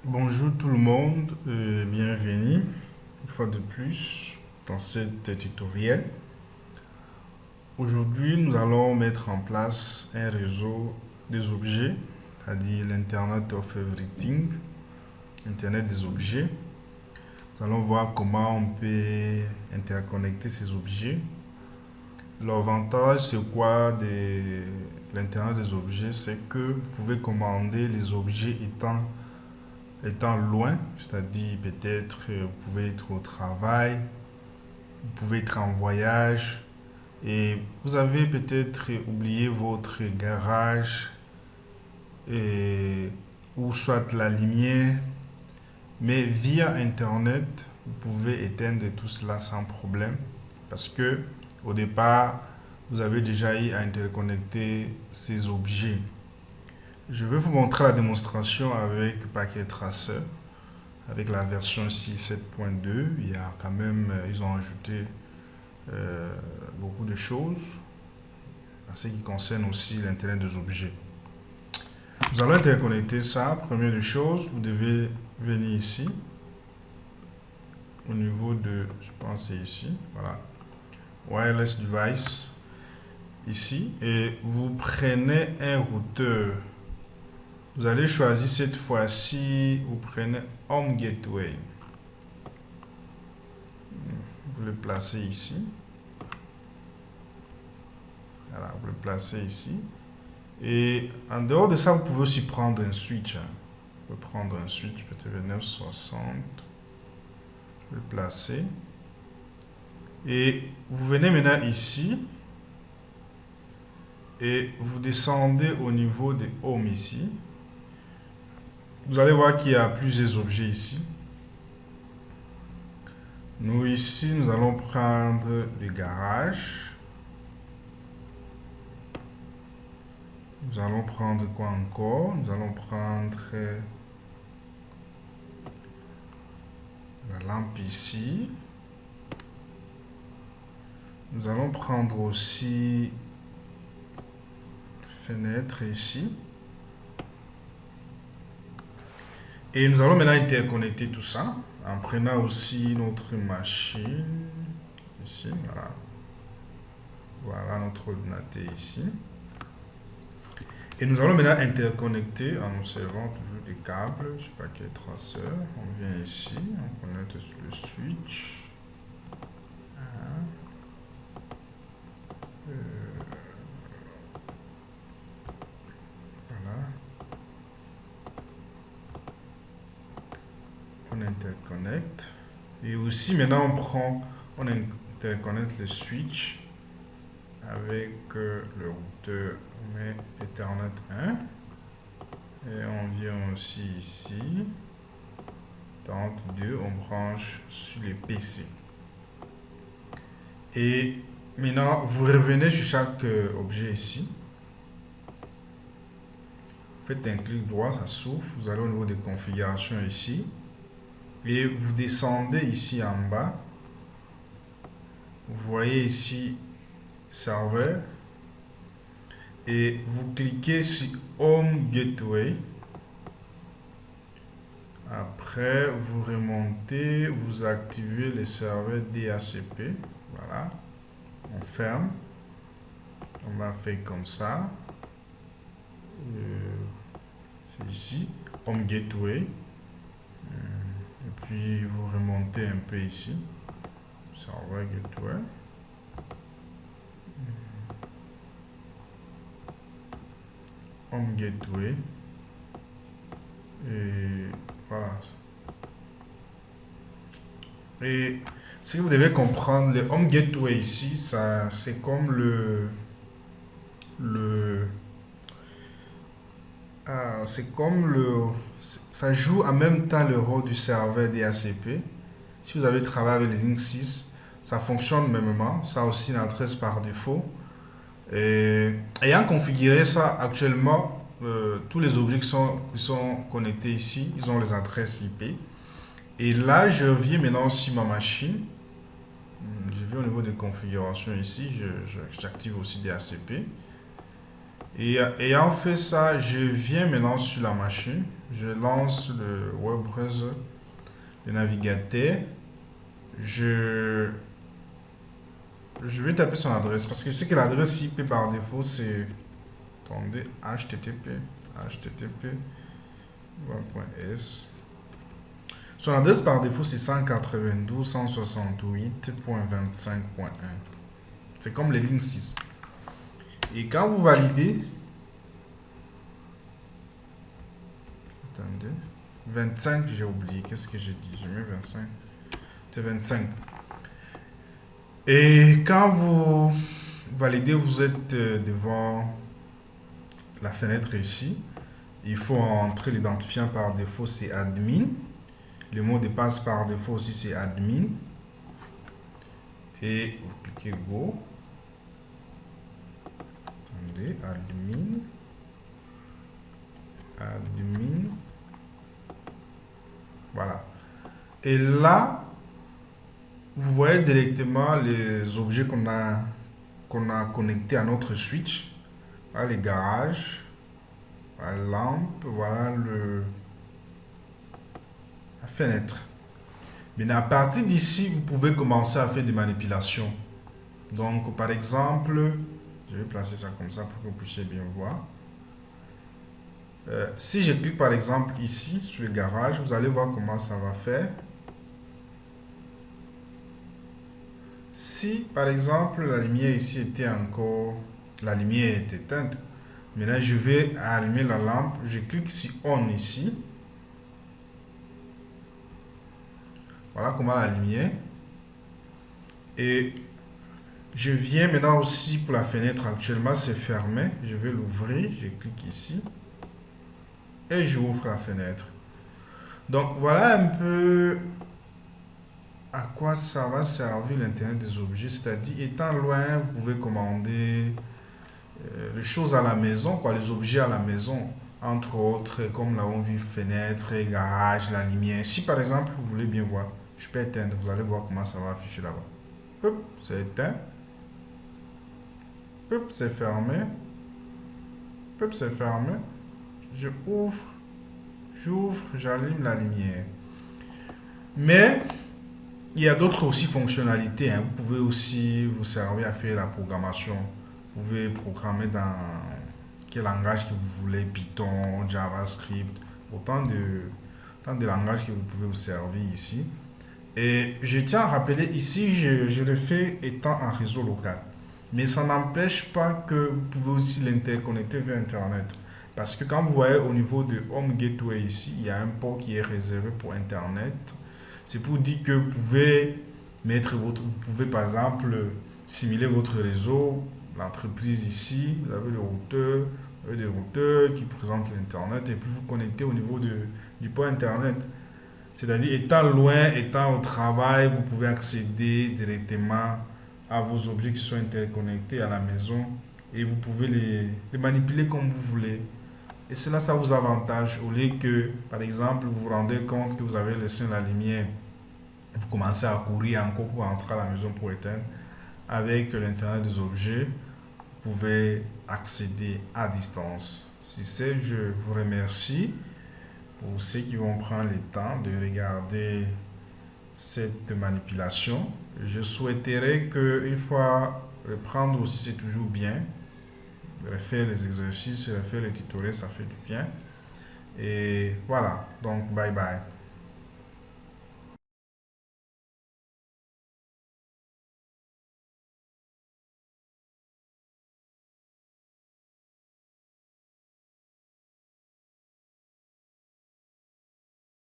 Bonjour tout le monde, bienvenue une fois de plus dans cet tutoriel. Aujourd'hui, nous allons mettre en place un réseau des objets, c'est-à-dire l'Internet of Everything, Internet des objets. Nous allons voir comment on peut interconnecter ces objets. L'avantage, c'est quoi de l'Internet des objets? C'est que vous pouvez commander les objets étant loin, c'est-à-dire peut-être vous pouvez être au travail, vous pouvez être en voyage et vous avez peut-être oublié votre garage et, ou soit la lumière, mais via Internet, vous pouvez éteindre tout cela sans problème parce que au départ, vous avez déjà eu à interconnecter ces objets. Je vais vous montrer la démonstration avec Packet Tracer, avec la version 6.7.2. Il y a quand même, ils ont ajouté beaucoup de choses en ce qui concerne aussi l'Internet des objets. Nous allons interconnecter ça. Première des choses, vous devez venir ici, au niveau de, je pense c'est ici, voilà, Wireless Device, ici, et vous prenez un routeur. Vous allez choisir cette fois-ci, vous prenez Home Gateway. Vous le placez ici. Voilà, vous le placez ici. Et en dehors de ça, vous pouvez aussi prendre un switch. Vous pouvez prendre un switch, peut-être 960. Vous le placez. Et vous venez maintenant ici. Et vous descendez au niveau de Home ici. Vous allez voir qu'il y a plusieurs objets ici. Nous ici, nous allons prendre le garage. Nous allons prendre quoi encore? Nous allons prendre la lampe ici. Nous allons prendre aussi fenêtre ici. Et nous allons maintenant interconnecter tout ça en prenant aussi notre machine ici. Voilà, voilà notre ordinateur ici. Et nous allons maintenant interconnecter en nous servant toujours des câbles. Je ne sais pas quel traceur. On vient ici, on connecte sur le switch. Voilà. On interconnecte. Et aussi maintenant on interconnecte le switch avec le routeur. On met Ethernet 1. Et on vient aussi ici. Dans 2, on branche sur les PC. Et maintenant, vous revenez sur chaque objet ici. Faites un clic droit, ça s'ouvre. Vous allez au niveau des configurations ici. Et vous descendez ici en bas. Vous voyez ici serveur. Et vous cliquez sur Home Gateway. Après, vous remontez, vous activez le serveur DHCP. Voilà. On ferme. On va faire comme ça. C'est ici, Home Gateway. Et puis, vous remontez un peu ici. Serveur Gateway. Home Gateway. Et voilà. Et si vous devez comprendre, le Home Gateway ici, ça c'est comme ça joue en même temps le rôle du serveur DHCP. Si vous avez travaillé avec le Linux 6, ça fonctionne mêmement. Ça a aussi une adresse par défaut. Et ayant configuré ça actuellement, tous les objets qui sont connectés ici, ils ont les adresses IP. Et là, je viens maintenant sur ma machine. Je vais au niveau des configurations ici, j'active aussi DHCP. Et ayant fait ça, je viens maintenant sur la machine. Je lance le web browser, le navigateur. Je vais taper son adresse parce que je sais que l'adresse IP par défaut c'est, attendez, http://web.s. Son adresse par défaut c'est 192.168.25.1. C'est comme les lignes 6. Et quand vous validez, attendez, 25, j'ai oublié, qu'est-ce que j'ai dit? J'ai mis 25. C'est 25. Et quand vous validez, vous êtes devant la fenêtre ici. Il faut entrer l'identifiant par défaut, c'est admin. Le mot de passe par défaut aussi, c'est admin. Et vous cliquez Go. Attendez, admin. Admin. Voilà. Et là, vous voyez directement les objets qu'on a connectés à notre switch. Voilà les garages. Voilà la lampe. Voilà la fenêtre. Maintenant, à partir d'ici, vous pouvez commencer à faire des manipulations. Donc, par exemple, je vais placer ça comme ça pour que vous puissiez bien voir. Si je clique par exemple ici sur le garage, vous allez voir comment ça va faire. Si par exemple la lumière ici était encore, la lumière est éteinte, maintenant je vais allumer la lampe, je clique sur on ici. Voilà comment la lumière. Et je viens maintenant aussi pour la fenêtre, actuellement c'est fermé, je vais l'ouvrir, je clique ici. Et j'ouvre la fenêtre. Donc voilà un peu à quoi ça va servir l'Internet des objets. C'est-à-dire, étant loin, vous pouvez commander les choses à la maison, quoi, les objets à la maison. Entre autres, comme l'avons vu, fenêtre, garage, la lumière. Si par exemple, vous voulez bien voir, je peux éteindre. Vous allez voir comment ça va afficher là-bas. Hop, c'est éteint. Hop, c'est fermé. Hop, c'est fermé. Je ouvre, j'ouvre, j'allume la lumière. Mais il y a d'autres aussi fonctionnalités. Hein. Vous pouvez aussi vous servir à faire la programmation. Vous pouvez programmer dans quel langage que vous voulez, Python, JavaScript, autant de langages que vous pouvez vous servir ici. Et je tiens à rappeler ici, je le fais étant en réseau local. Mais ça n'empêche pas que vous pouvez aussi l'interconnecter vers Internet. Parce que quand vous voyez au niveau de Home Gateway ici, il y a un port qui est réservé pour Internet. C'est pour dire que vous pouvez vous pouvez par exemple simuler votre réseau, l'entreprise ici, vous avez le routeur, vous avez des routeurs qui présentent l'Internet et puis vous connectez au niveau du port Internet. C'est-à-dire, étant loin, étant au travail, vous pouvez accéder directement à vos objets qui sont interconnectés à la maison et vous pouvez les manipuler comme vous voulez. Et cela, ça vous avantage au lieu que, par exemple, vous vous rendez compte que vous avez laissé la lumière, vous commencez à courir encore pour entrer à la maison pour éteindre. Avec l'Internet des objets, vous pouvez accéder à distance. Si c'est, je vous remercie pour ceux qui vont prendre le temps de regarder cette manipulation. Je souhaiterais qu'une fois reprendre aussi, c'est toujours bien. Refaire les exercices, refaire les tutoriels, ça fait du bien. Et voilà, donc bye bye.